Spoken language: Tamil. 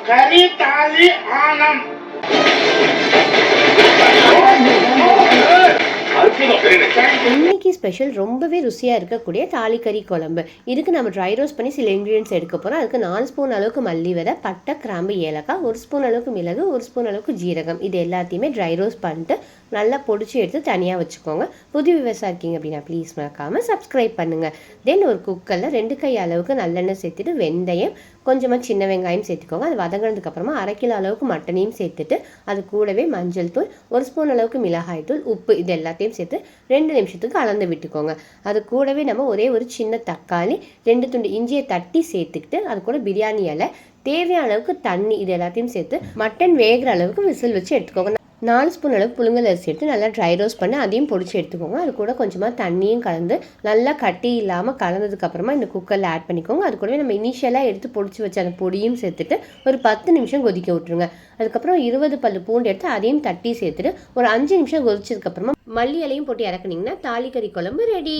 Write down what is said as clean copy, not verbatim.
கறி தாலி ஆனம். இன்னைக்கு ஸ்பெஷல் ரொம்பவே ருசியாக இருக்கக்கூடிய தாலிக்கறி குழம்பு. இதுக்கு நம்ம ட்ரை ரோஸ்ட் பண்ணி சில இன்க்ரீடியன்ஸ் எடுக்க போகிறோம். அதுக்கு 4 ஸ்பூன் அளவுக்கு மல்லி விதை, பட்டை, கிராம்பு, ஏலக்காய், 1 ஸ்பூன் அளவுக்கு மிளகு, 1 ஸ்பூன் அளவுக்கு ஜீரகம், இது எல்லாத்தையுமே ட்ரை ரோஸ்ட் பண்ணிட்டு நல்லா பொடிச்சு எடுத்து தனியாக வச்சுக்கோங்க. புது விவசாயம் இருக்கீங்க அப்படின்னா ப்ளீஸ் மறக்காமல் சப்ஸ்கிரைப் பண்ணுங்கள். தென் ஒரு குக்கரில் 2 கை அளவுக்கு நல்லெண்ணெய் சேர்த்துட்டு வெந்தயம், கொஞ்சமாக சின்ன வெங்காயம் சேர்த்துக்கோங்க. அது வதங்கினதுக்கப்புறமா 1/2 கிலோ அளவுக்கு மட்டனையும் சேர்த்துட்டு அது கூடவே மஞ்சள் தூள், 1 ஸ்பூன் அளவுக்கு மிளகாய் தூள், உப்பு, இது எல்லாத்தையும் சேர்த்து 2 நிமிஷத்துக்கு கலந்து விட்டுக்கோங்க. அது கூடவே நம்ம ஒரே ஒரு சின்ன தக்காளி, 2 துண்டு இஞ்சியை தட்டி சேர்த்துக்கிட்டு அது கூட பிரியாணி இலை, தேவையான அளவுக்கு தண்ணி, இது எல்லாத்தையும் சேர்த்து மட்டன் வேகிற அளவுக்கு விசில் வச்சு எடுத்துக்கோங்க. 4 ஸ்பூன் அளவுக்கு புழுங்கல் அரிசி எடுத்து நல்லா ட்ரை ரோஸ்ட் பண்ணி அதையும் பொடிச்சு எடுத்துக்கோங்க. அது கூட கொஞ்சமாக தண்ணியும் கலந்து நல்லா கட்டி இல்லாமல் கலந்ததுக்கப்புறமா இந்த குக்கரில் ஆட் பண்ணிக்கோங்க. அது கூடவே நம்ம இனிஷியலாக எடுத்து பொடிச்சு வச்ச அந்த பொடியும் சேர்த்துட்டு ஒரு 10 நிமிஷம் கொதிக்க விட்டுருங்க. அதுக்கப்புறம் 20 பல்லு பூண்டு எடுத்து அதையும் தட்டி சேர்த்துட்டு ஒரு 5 நிமிஷம் கொதிச்சதுக்கப்புறமா மல்லி இலையும் போட்டு இறக்குனீங்கன்னா தாலிக்கறி குழம்பு ரெடி.